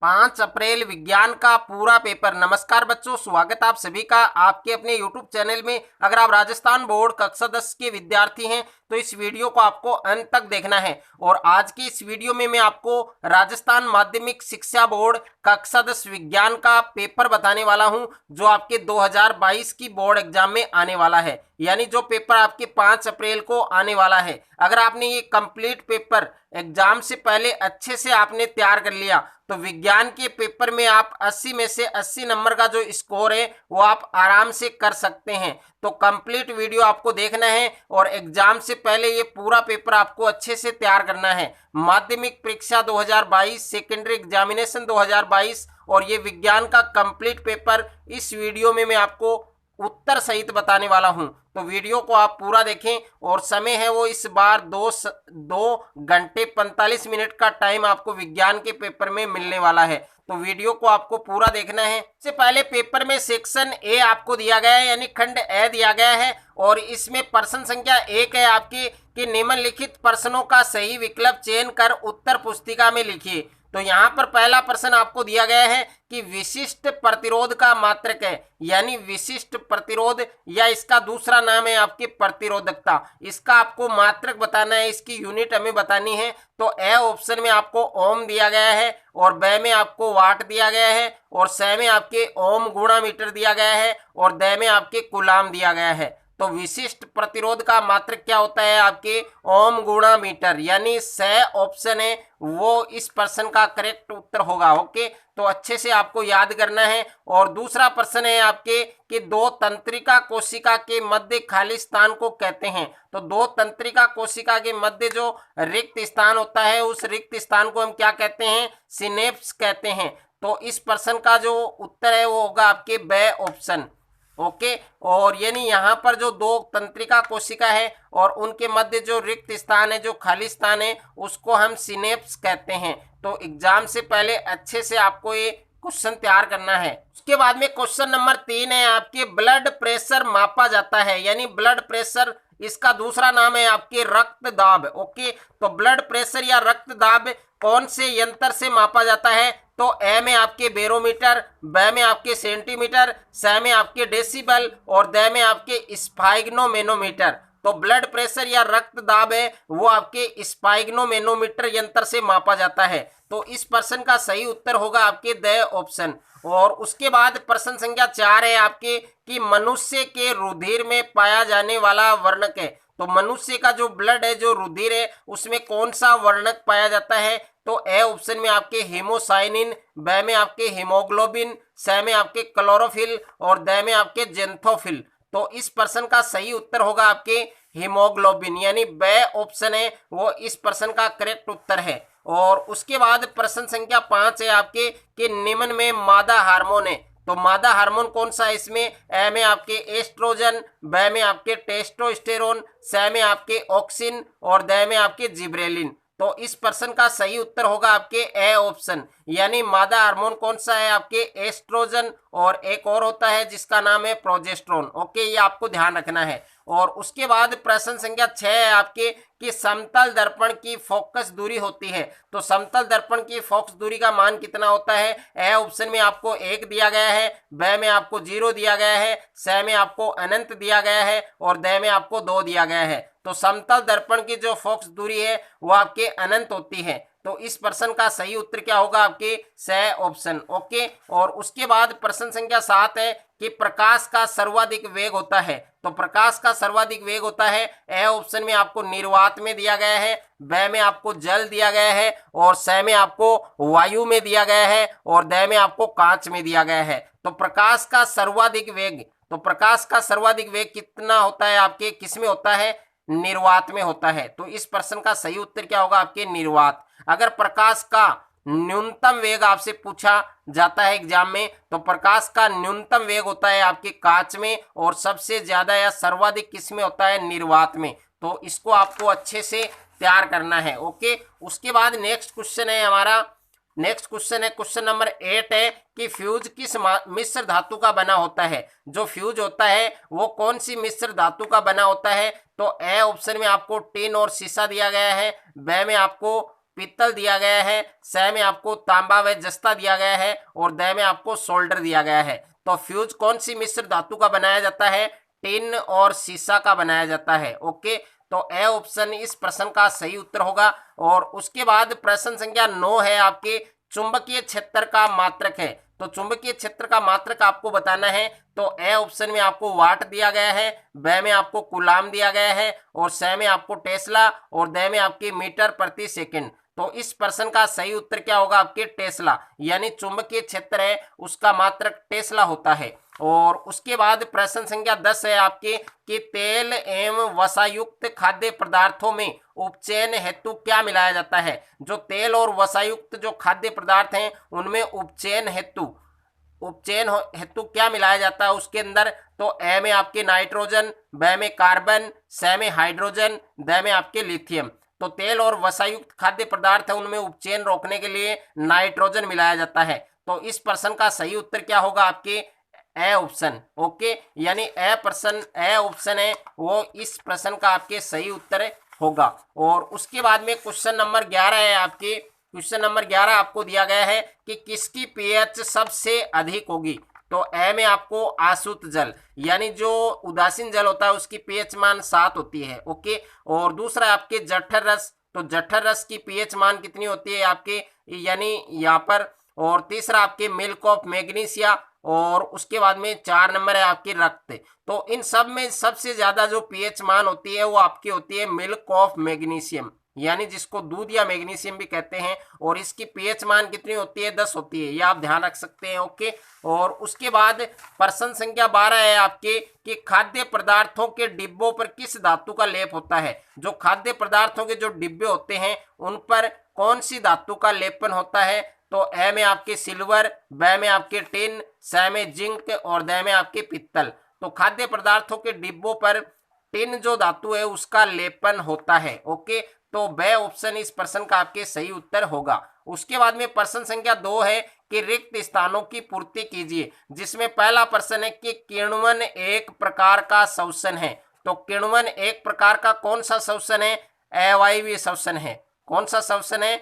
5 अप्रैल विज्ञान का पूरा पेपर। नमस्कार बच्चों, स्वागत आप सभी का आपके अपने YouTube चैनल में। अगर आप राजस्थान बोर्ड कक्षा 10 के विद्यार्थी हैं तो इस वीडियो को आपको अंत तक देखना है। और आज की इस वीडियो में मैं आपको राजस्थान माध्यमिक शिक्षा बोर्ड कक्षा 10 विज्ञान का पेपर बताने वाला हूं, जो आपके 2022 की बोर्ड एग्जाम में आने वाला है, यानी जो पेपर आपके 5 अप्रैल को आने वाला है। अगर आपने ये कंप्लीट पेपर एग्जाम से पहले अच्छे से आपने तैयार कर लिया तो विज्ञान के पेपर में आप 80 में से 80 नंबर का जो स्कोर है वो आप आराम से कर सकते हैं। तो कंप्लीट वीडियो आपको देखना है और एग्जाम से पहले ये पूरा पेपर आपको अच्छे से तैयार करना है। माध्यमिक परीक्षा 2022, सेकेंडरी एग्जामिनेशन 2022 और ये विज्ञान का कंप्लीट पेपर इस वीडियो में मैं आपको उत्तर सहित बताने वाला हूं। तो वीडियो को आप पूरा देखें। और समय है वो इस बार 2 घंटे 45 मिनट का टाइम आपको विज्ञान के पेपर में मिलने वाला है। तो वीडियो को आपको पूरा देखना है। इससे पहले पेपर में सेक्शन ए आपको दिया गया है, यानी खंड ए दिया गया है और इसमें प्रश्न संख्या 1 है आपकी कि निम्नलिखित प्रश्नों का सही विकल्प चयन कर उत्तर पुस्तिका में लिखिए। तो यहाँ पर पहला प्रश्न आपको दिया गया है कि विशिष्ट प्रतिरोध का मात्रक है, यानी विशिष्ट प्रतिरोध या इसका दूसरा नाम है आपकी प्रतिरोधकता। इसका आपको मात्रक बताना है, इसकी यूनिट हमें बतानी है। तो ए ऑप्शन में आपको ओम दिया गया है और ब में आपको वाट दिया गया है और स में आपके ओम गुणा मीटर दिया गया है और द में आपके कुलाम दिया गया है। तो विशिष्ट प्रतिरोध का मात्रक क्या होता है आपके ओम गुणा मीटर, यानी स ऑप्शन है वो इस प्रश्न का करेक्ट उत्तर होगा। ओके, तो अच्छे से आपको याद करना है। और दूसरा प्रश्न है आपके कि दो तंत्रिका कोशिका के मध्य खाली स्थान को कहते हैं। तो दो तंत्रिका कोशिका के मध्य जो रिक्त स्थान होता है उस रिक्त स्थान को हम क्या कहते हैं? सिनेप्स कहते हैं। तो इस प्रश्न का जो उत्तर है वो होगा आपके ब ऑप्शन। ओके, और यानी यहाँ पर जो दो तंत्रिका कोशिका है और उनके मध्य जो रिक्त स्थान है, जो खाली स्थान है, उसको हम सिनेप्स कहते हैं। तो एग्जाम से पहले अच्छे से आपको ये क्वेश्चन तैयार करना है। उसके बाद में क्वेश्चन नंबर 3 है आपके ब्लड प्रेशर मापा जाता है, यानी ब्लड प्रेशर इसका दूसरा नाम है आपके रक्त दाब। ओके, तो ब्लड प्रेशर या रक्त दाब कौन से यंत्र से मापा जाता है? तो ए में आपके बैरोमीटर, ब में आपके सेंटीमीटर, स में आपके डेसिबल और द में आपके स्पाइग्नोमेनोमीटर। तो ब्लड प्रेशर या रक्त दाब है वो आपके स्पाइग्नोमेनोमीटर यंत्र से मापा जाता है। तो इस प्रश्न का सही उत्तर होगा आपके द ऑप्शन। और उसके बाद प्रश्न संख्या 4 है आपके कि मनुष्य के रुधिर में पाया जाने वाला वर्णक है। तो मनुष्य का जो ब्लड है, जो रुधिर है, उसमें कौन सा वर्णक पाया जाता है? तो ए ऑप्शन में आपके हीमोसाइनिन, ब में आपके हीमोग्लोबिन, स में आपके क्लोरोफिल और द में आपके जेंथोफिल। तो इस प्रश्न का सही उत्तर होगा आपके हीमोग्लोबिन, यानी ब ऑप्शन है वो इस प्रश्न का करेक्ट उत्तर है। और उसके बाद प्रश्न संख्या 5 है आपके कि निम्न में मादा हार्मोन है। तो मादा हार्मोन कौन सा है इसमें? ए में आपके एस्ट्रोजन, ब में आपके टेस्टोस्टेरोन, स में आपके ऑक्सिन और द में आपके जिब्रेलिन। तो इस प्रश्न का सही उत्तर होगा आपके ए ऑप्शन, यानी मादा हार्मोन कौन सा है आपके एस्ट्रोजन और एक और होता है जिसका नाम है प्रोजेस्टेरोन। ओके, ये आपको ध्यान रखना है। और उसके बाद प्रश्न संख्या 6 है आपके कि समतल दर्पण की फोकस दूरी होती है। तो समतल दर्पण की फोकस दूरी का मान कितना होता है? ए ऑप्शन में आपको 1 दिया गया है, ब में आपको 0 दिया गया है, स में आपको अनंत दिया गया है और द में आपको 2 दिया गया है। तो समतल दर्पण की जो फोकस दूरी है वो आपके अनंत होती है। तो इस प्रश्न का सही उत्तर क्या होगा आपके स ऑप्शन। ओके, और उसके बाद प्रश्न संख्या 7 है कि प्रकाश का सर्वाधिक वेग होता है। तो प्रकाश का सर्वाधिक वेग होता है ए ऑप्शन में आपको निर्वात में दिया गया है, ब में आपको जल दिया गया है और स में आपको वायु में दिया गया है और द में आपको कांच में दिया गया है। तो प्रकाश का सर्वाधिक वेग, तो प्रकाश का सर्वाधिक वेग कितना होता है आपके किस में होता है? निर्वात में होता है। तो इस प्रश्न का सही उत्तर क्या होगा आपके निर्वात। अगर प्रकाश का न्यूनतम वेग आपसे पूछा जाता है एग्जाम में तो प्रकाश का न्यूनतम वेग होता है आपके कांच में और सबसे ज्यादा या सर्वाधिक किस में होता है? निर्वात में। तो इसको आपको अच्छे से तैयार करना है। ओके, उसके बाद नेक्स्ट क्वेश्चन है हमारा, नेक्स्ट क्वेश्चन है क्वेश्चन नंबर 8 है कि फ्यूज किस मिश्र धातु का बना होता है। जो फ्यूज होता है वो कौन सी मिश्र धातु का बना होता है? तो ए ऑप्शन में आपको टिन और शीशा दिया गया है, ब में आपको पीतल दिया गया है, स में आपको तांबा व जस्ता दिया गया है और द में आपको सोल्डर दिया गया है। तो फ्यूज कौन सी मिश्र धातु का बनाया जाता है? टिन और सीसा का बनाया जाता है। ओके, तो ए ऑप्शन इस प्रश्न का सही उत्तर होगा। और उसके बाद प्रश्न संख्या 9 है आपके चुंबकीय क्षेत्र का मात्रक है। तो चुंबकीय क्षेत्र का मात्रक आपको बताना है। तो ए ऑप्शन में आपको वाट दिया गया है, ब में आपको कूलाम दिया गया है और स में आपको टेस्ला और द में आपके मीटर प्रति सेकंड। तो इस प्रश्न का सही उत्तर क्या होगा? आपके टेस्ला, यानी चुंबकीय क्षेत्र है उसका मात्रक टेस्ला होता है। और उसके बाद प्रश्न संख्या 10 है आपके कि तेल एवं वसायुक्त खाद्य पदार्थों में उपचयन हेतु क्या मिलाया जाता है? जो तेल और वसायुक्त जो खाद्य पदार्थ हैं उनमें उपचयन हेतु क्या मिलाया जाता है उसके अंदर? तो ए में आपके नाइट्रोजन, ब में कार्बन, स में हाइड्रोजन, द में आपके लिथियम। तो तेल और वसायुक्त खाद्य पदार्थ है उनमें उपचयन रोकने के लिए नाइट्रोजन मिलाया जाता है। तो इस प्रश्न का सही उत्तर क्या होगा? आपके ए ऑप्शन। ओके, यानी ए ऑप्शन है वो इस प्रश्न का आपके सही उत्तर होगा। और उसके बाद में क्वेश्चन नंबर 11 है आपके। क्वेश्चन नंबर 11 आपको दिया गया है कि किसकी पीएच सबसे अधिक होगी? तो ए में आपको आसुत जल, यानी जो उदासीन जल होता है उसकी पीएच मान 7 होती है। ओके, और दूसरा आपके जठर रस, तो जठर रस की पीएच मान कितनी होती है आपके, यानी यहाँ पर। और तीसरा आपके मिल्क ऑफ मैग्नीशिया, और उसके बाद में 4 नंबर है आपकी रक्त। तो इन सब में सबसे ज्यादा जो पीएच मान होती है वो आपकी होती है मिल्क ऑफ मैग्नीशियम, यानी जिसको दूध या मैग्नीशियम भी कहते हैं। और इसकी पीएच मान कितनी होती है? 10 होती है, ये आप ध्यान रख सकते हैं। ओके, और उसके बाद प्रश्न संख्या 12 है आपके कि खाद्य पदार्थों के डिब्बों पर किस धातु का लेप होता है? जो खाद्य पदार्थों के जो डिब्बे होते हैं उन पर कौन सी धातु का लेपन होता है? तो ए में आपके सिल्वर, ब में आपके टिन, स में जिंक और द में आपके पित्तल। तो खाद्य पदार्थों के डिब्बों पर टिन जो धातु है उसका लेपन होता है। ओके, तो ब ऑप्शन इस प्रश्न का आपके सही उत्तर होगा। उसके बाद में प्रश्न संख्या 2 है कि रिक्त स्थानों की पूर्ति कीजिए, जिसमें पहला प्रश्न है कि किण्वन एक प्रकार का शोषण है। तो किण्वन एक प्रकार का कौन सा शोषण है? अवायवीय शोषण है। कौन सा शोषण है?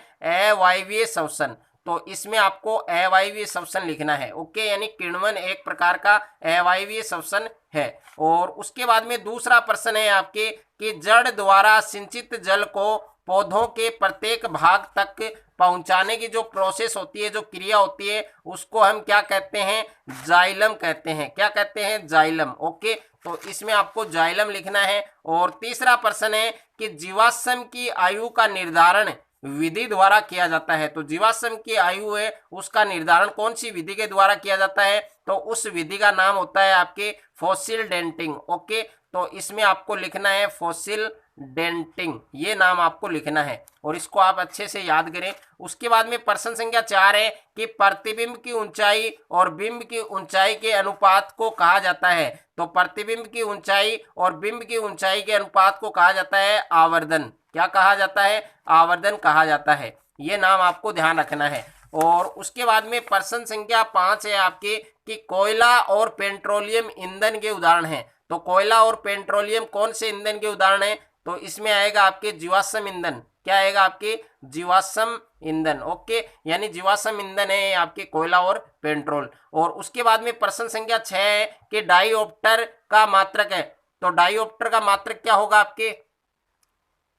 अवायवीय शोषण। तो इसमें आपको अवायवीय शोषण लिखना है। ओके, यानी किण्वन एक प्रकार का अवायवीय शोषण है। और उसके बाद में दूसरा प्रश्न है आपके कि जड़ द्वारा सिंचित जल को पौधों के प्रत्येक भाग तक पहुंचाने की जो प्रोसेस होती है, जो क्रिया होती है, उसको हम क्या कहते हैं? जाइलम कहते हैं। क्या कहते हैं? जाइलम। ओके, तो इसमें आपको जाइलम लिखना है। और तीसरा प्रश्न है कि जीवाश्म की आयु का निर्धारण विधि द्वारा किया जाता है। तो जीवाश्म की आयु है उसका निर्धारण कौन सी विधि के द्वारा किया जाता है? तो उस विधि का नाम होता है आपके फॉसिल डेंटिंग। ओके, तो इसमें आपको लिखना है फॉसिल डेंटिंग, ये नाम आपको लिखना है और इसको आप अच्छे से याद करें। उसके बाद में प्रश्न संख्या 4 है कि प्रतिबिंब की ऊंचाई और बिंब की ऊंचाई के अनुपात को कहा जाता है। तो प्रतिबिंब की ऊंचाई और बिंब की ऊंचाई के अनुपात को कहा जाता है आवर्धन। क्या कहा जाता है? आवर्धन कहा जाता है। ये नाम आपको ध्यान रखना है। और उसके बाद में प्रश्न संख्या 5 है आपके कि कोयला और पेट्रोलियम ईंधन के उदाहरण हैं। तो कोयला और पेट्रोलियम कौन से ईंधन के उदाहरण हैं? तो इसमें आएगा आपके जीवाश्म ईंधन। क्या आएगा? आपके जीवाश्म ईंधन। ओके, यानी जीवाश्म ईंधन है आपके कोयला और पेट्रोल। और उसके बाद में प्रश्न संख्या 6 है कि डाईऑप्टर का मात्रक है। तो डाईऑप्टर का मात्रक क्या होगा आपके,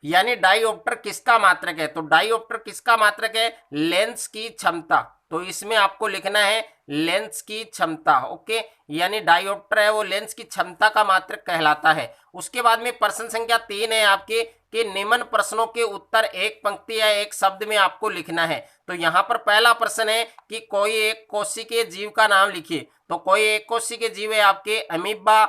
यानी डाईऑप्टर किसका मात्रक है? तो डाईऑप्टर किसका मात्रक है? लेंस की क्षमता। तो इसमें आपको लिखना है लेंस की क्षमता। ओके, यानी डाईऑप्टर है वो लेंस की क्षमता का मात्रक कहलाता है। उसके बाद में प्रश्न संख्या 3 है आपके कि निम्न प्रश्नों के उत्तर एक पंक्ति या एक शब्द में आपको लिखना है। तो यहाँ पर पहला प्रश्न है कि कोई एक कोशिकीय जीव का नाम लिखिए। तो कोई एक कोशिकीय जीव है आपके अमीबा,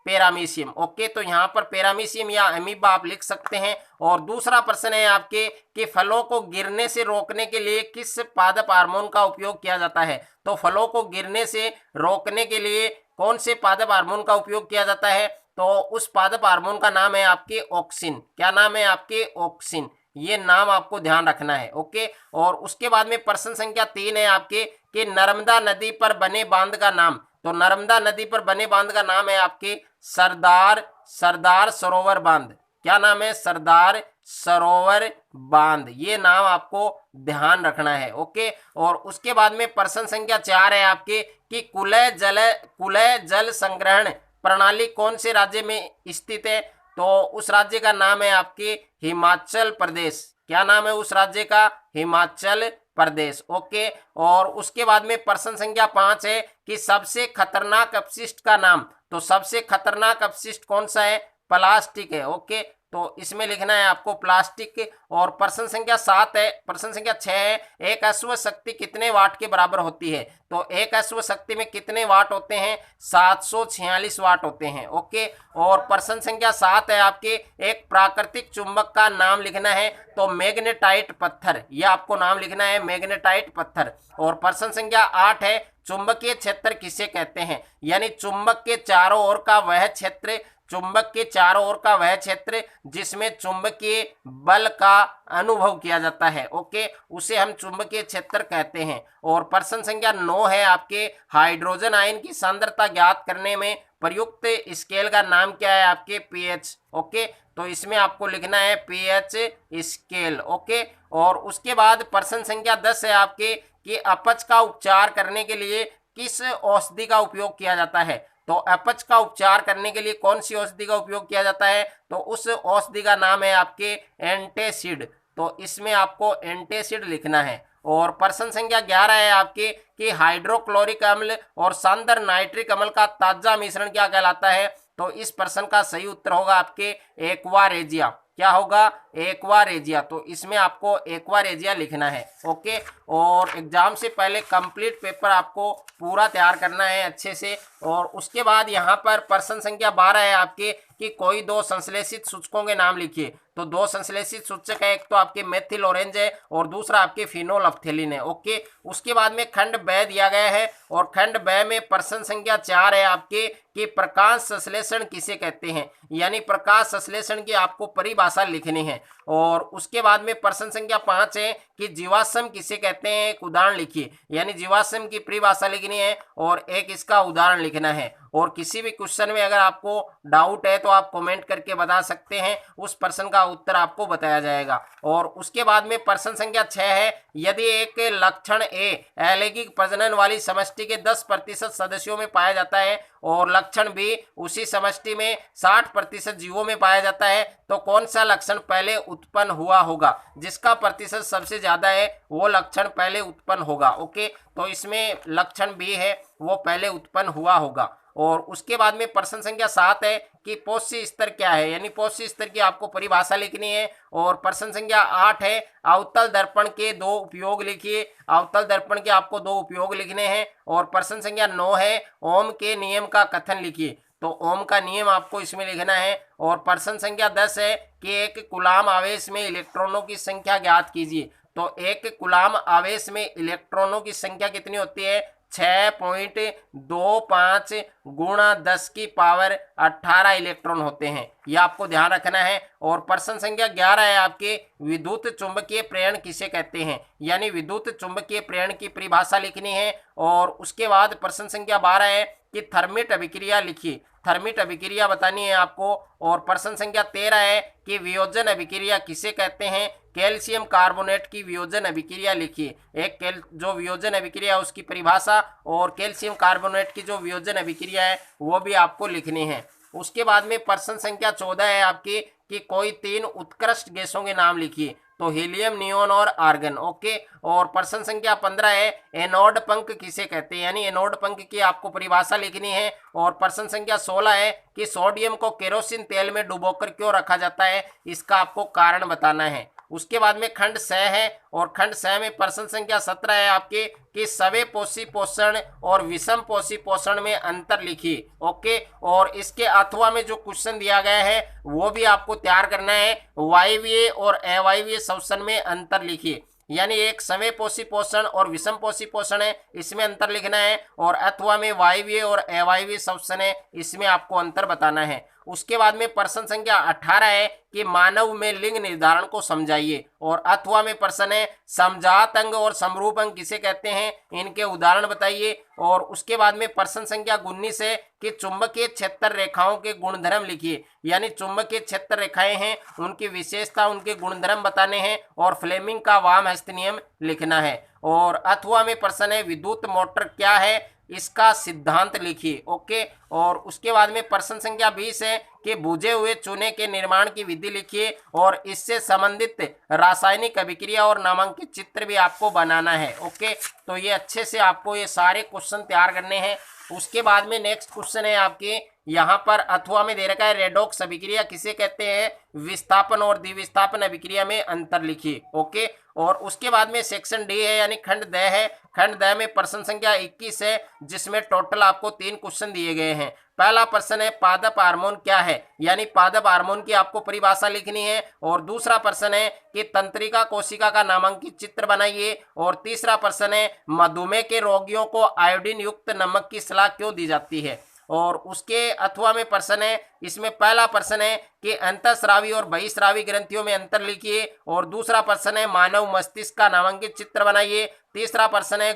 पैरामीशियम। ओके, तो यहाँ पर पैरामीशियम या अमीबा आप लिख सकते हैं। और दूसरा प्रश्न है आपके कि फलों को गिरने से रोकने के लिए किस पादप हार्मोन का उपयोग किया जाता है? तो फलों को गिरने से रोकने के लिए कौन से पादप हार्मोन का उपयोग किया जाता है? तो उस पादप हार्मोन का नाम है आपके ऑक्सिन। क्या नाम है आपके? ऑक्सिन। ये नाम आपको ध्यान रखना है। ओके, और उसके बाद में प्रश्न संख्या 3 है आपके कि नर्मदा नदी पर बने बांध का नाम। तो नर्मदा नदी पर बने बांध का नाम है आपके सरदार सरोवर बांध। क्या नाम है? सरदार सरोवर बांध, ये नाम आपको ध्यान रखना है। ओके, और उसके बाद में प्रश्न संख्या 4 है आपके कि कुलय जल संग्रहण प्रणाली कौन से राज्य में स्थित है? तो उस राज्य का नाम है आपके हिमाचल प्रदेश। क्या नाम है उस राज्य का? हिमाचल प्रदेश। ओके, और उसके बाद में प्रश्न संख्या 5 है कि सबसे खतरनाक अपशिष्ट का नाम। तो सबसे खतरनाक अपशिष्ट कौन सा है? प्लास्टिक है। ओके, तो इसमें लिखना है आपको प्लास्टिक। और प्रश्न संख्या 7 है, प्रश्न संख्या 6 है, एक अश्व शक्ति कितने वाट के बराबर होती है? तो एक अश्व शक्ति में कितने वाट होते हैं? 746 वाट होते हैं। ओके, और प्रश्न संख्या 7 है आपके एक प्राकृतिक चुंबक का नाम लिखना है। तो मैग्नेटाइट पत्थर, यह आपको नाम लिखना है, मैग्नेटाइट पत्थर। और प्रश्न संख्या 8 है चुंबकीय क्षेत्र किसे कहते हैं? यानी चुंबक के चारों ओर का वह क्षेत्र, चुंबक के चारों ओर का वह क्षेत्र जिसमें चुंबकीय बल का अनुभव किया जाता है। ओके, उसे हम चुंबकीय क्षेत्र कहते हैं। और प्रश्न संख्या 9 है आपके हाइड्रोजन आयन की सांद्रता ज्ञात करने में प्रयुक्त स्केल का नाम क्या है? आपके पीएच। ओके, तो इसमें आपको लिखना है पीएच स्केल। ओके, और उसके बाद प्रश्न संख्या 10 है आपके कि अपच का उपचार करने के लिए किस औषधि का उपयोग किया जाता है? तो अपच का उपचार करने के लिए कौन सी औषधि का उपयोग किया जाता है? तो उस औषधि का नाम है आपके एंटासिड। तो इसमें आपको एंटासिड लिखना है। और प्रश्न संख्या 11 है आपके कि हाइड्रोक्लोरिक अम्ल और सांद्र नाइट्रिक अम्ल का ताजा मिश्रण क्या कहलाता है? तो इस प्रश्न का सही उत्तर होगा आपके एक्वा रेजिया। क्या होगा? Aqua regia. तो इसमें आपको एक्वा रेजिया लिखना है। ओके, और एग्जाम से पहले कंप्लीट पेपर आपको पूरा तैयार करना है अच्छे से। और उसके बाद यहाँ पर प्रश्न संख्या 12 है आपके कि कोई दो संश्लेषित सूचकों के नाम लिखिए। तो दो संश्लेषित सूचक है, एक तो आपके मेथिल ऑरेंज है और दूसरा आपके फिनोल्फ्थेलिन है। ओके, उसके बाद में खंड ब दिया गया है और खंड ब में प्रश्न संख्या 4 है आपके कि प्रकाश संश्लेषण किसे कहते हैं? यानी प्रकाश संश्लेषण की आपको परिभाषा लिखनी है। और उसके बाद में प्रश्न संख्या 5 है कि जीवाश्म किसे कहते हैं? एक उदाहरण लिखिए। यानी जीवाश्म की परिभाषा लिखनी है और एक इसका उदाहरण लिखना है। और किसी भी क्वेश्चन में अगर आपको डाउट है तो आप कमेंट करके बता सकते हैं, उस प्रश्न का उत्तर आपको बताया जाएगा। और उसके बाद में प्रश्न संख्या 6 है यदि एक लक्षण ए अलैंगिक प्रजनन वाली समष्टि के 10% सदस्यों में पाया जाता है और लक्षण बी उसी समष्टि में 60% जीवों में पाया जाता है, तो कौन सा लक्षण पहले उत्पन्न हुआ होगा? जिसका प्रतिशत सबसे ज्यादा है वो लक्षण पहले उत्पन्न होगा। ओके, तो इसमें लक्षण बी है वो पहले उत्पन्न हुआ होगा। और उसके बाद में प्रश्न संख्या 7 है कि पोष्य स्तर क्या है? यानी पोष्य स्तर की आपको परिभाषा लिखनी है। और प्रश्न संख्या 8 है अवतल दर्पण के दो उपयोग लिखिए। अवतल दर्पण के आपको दो उपयोग लिखने हैं। और प्रश्न संख्या 9 है ओम के नियम का कथन लिखिए। तो ओम का नियम आपको इसमें लिखना है। और प्रश्न संख्या 10 है कि एक कूलाम आवेश में इलेक्ट्रॉनों की संख्या ज्ञात कीजिए। तो एक कूलाम आवेश में इलेक्ट्रॉनों की संख्या कितनी होती है? 6.25 गुणा 10 की पावर 18 इलेक्ट्रॉन होते हैं, यह आपको ध्यान रखना है। और प्रश्न संख्या 11 है आपके विद्युत चुंबकीय प्रेरण किसे कहते हैं? यानी विद्युत चुंबकीय प्रेरण की परिभाषा लिखनी है। और उसके बाद प्रश्न संख्या 12 है कि थर्मिट अभिक्रिया लिखिए। थर्मिट अभिक्रिया बतानी है आपको। और प्रश्न संख्या 13 है कि वियोजन अभिक्रिया किसे कहते हैं? कैल्शियम कार्बोनेट की वियोजन अभिक्रिया लिखिए। एक जो वियोजन अभिक्रिया है उसकी परिभाषा और कैल्शियम कार्बोनेट की जो वियोजन अभिक्रिया है वो भी आपको लिखनी है। उसके बाद में प्रश्न संख्या 14 है आपकी कि कोई 3 उत्कृष्ट गैसों के नाम लिखिए। तो हीलियम, नियोन और आर्गन। ओके, और प्रश्न संख्या 15 है एनोड पंख किसे कहते हैं? यानी एनोड पंख की आपको परिभाषा लिखनी है। और प्रश्न संख्या 16 है कि सोडियम को केरोसिन तेल में डुबोकर क्यों रखा जाता है? इसका आपको कारण बताना है। उसके बाद में खंड 6 है और खंड 6 में प्रश्न संख्या 17 है आपके कि सवे पोषी पोषण और विषम पोषी पोषण में अंतर लिखिए। ओके, और इसके अथवा में जो क्वेश्चन दिया गया है वो भी आपको तैयार करना है। वायवीय और अवायवीय श्वसन में अंतर लिखिए। यानी एक समय पोषी पोषण और विषम पोषी पोषण है, इसमें अंतर लिखना है। और अथवा में वायवीय और अवायवीय श्वसन है, इसमें आपको अंतर बताना है। उसके बाद में प्रश्न संख्या 18 है कि मानव में लिंग निर्धारण को समझाइए। और अथवा में प्रश्न है समजात अंग और समरूप अंग किसे कहते हैं, इनके उदाहरण बताइए। और उसके बाद में प्रश्न संख्या 19 है कि चुंबकीय क्षेत्र रेखाओं के गुणधर्म लिखिए, यानी चुंबकीय क्षेत्र रेखाएं हैं उनकी विशेषता उनके गुणधर्म बताने हैं और फ्लेमिंग का वाम हस्त नियम लिखना है। और अथवा में प्रश्न है विद्युत मोटर क्या है, इसका सिद्धांत लिखिए। ओके। और उसके बाद में प्रश्न संख्या 20 है कि बुझे हुए चूने के निर्माण की विधि लिखिए और इससे संबंधित रासायनिक अभिक्रिया और नामांकित चित्र भी आपको बनाना है। ओके। तो ये अच्छे से आपको ये सारे क्वेश्चन तैयार करने हैं। उसके बाद में नेक्स्ट क्वेश्चन है आपके यहाँ पर अथवा में दे रखा है रेडॉक्स अभिक्रिया किसे कहते हैं, विस्थापन और द्विविस्थापन अभिक्रिया में अंतर लिखिए। ओके। और उसके बाद में सेक्शन डी है यानी खंड द है। खंड द में प्रश्न संख्या 21 है जिसमें टोटल आपको 3 क्वेश्चन दिए गए हैं। पहला प्रश्न है पादप हार्मोन क्या है, यानी पादप हार्मोन की आपको परिभाषा लिखनी है। और दूसरा प्रश्न है कि तंत्रिका कोशिका का नामांकित चित्र बनाइए। और तीसरा प्रश्न है मधुमेह के रोगियों को आयोडीन युक्त नमक की सलाह क्यों दी जाती है। और उसके अथवा में प्रश्न है, इसमें पहला प्रश्न है कि अंतःस्रावी और बहिःस्रावी ग्रंथियों में अंतर लिखिए। और दूसरा प्रश्न है मानव मस्तिष्क का नामांकित चित्र बनाइए। तीसरा प्रश्न है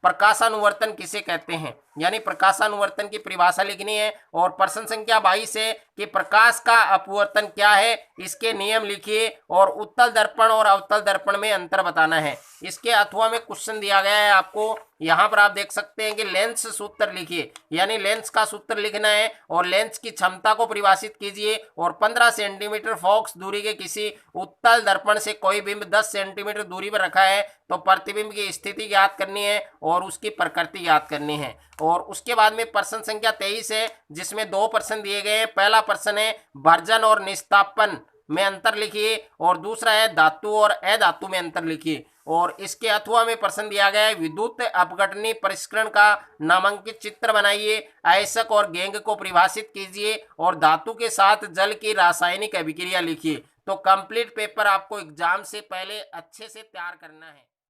प्रकाशानुवर्तन किसे कहते हैं, यानी प्रकाशानुवर्तन की परिभाषा लिखनी है। और प्रश्न संख्या 22 है कि प्रकाश का अपवर्तन क्या है, इसके नियम लिखिए। और उत्तल दर्पण और अवतल दर्पण में अंतर बताना है। इसके अथवा में क्वेश्चन दिया गया है आपको, यहाँ पर आप देख सकते हैं कि लेंस सूत्र लिखिए, यानी लेंस का सूत्र लिखना है। और लेंस की क्षमता को परिभाषित कीजिए। और 15 सेंटीमीटर फोकस दूरी के किसी उत्तल दर्पण से कोई बिंब 10 सेंटीमीटर दूरी पर रखा है तो प्रतिबिंब की स्थिति ज्ञात करनी है और उसकी प्रकृति ज्ञात करनी है। और उसके बाद में प्रश्न संख्या 23 है जिसमें 2 प्रश्न दिए गए हैं। पहला प्रश्न है भर्जन और निस्तापन में अंतर लिखिए। और दूसरा है धातु और अधातु में अंतर लिखिए। और इसके अथवा में प्रश्न दिया गया है विद्युत अपघटनी परिष्करण का नामांकित चित्र बनाइए। आयस्क और गेंग को परिभाषित कीजिए और धातु के साथ जल की रासायनिक अभिक्रिया लिखिए। तो कंप्लीट पेपर आपको एग्जाम से पहले अच्छे से तैयार करना है।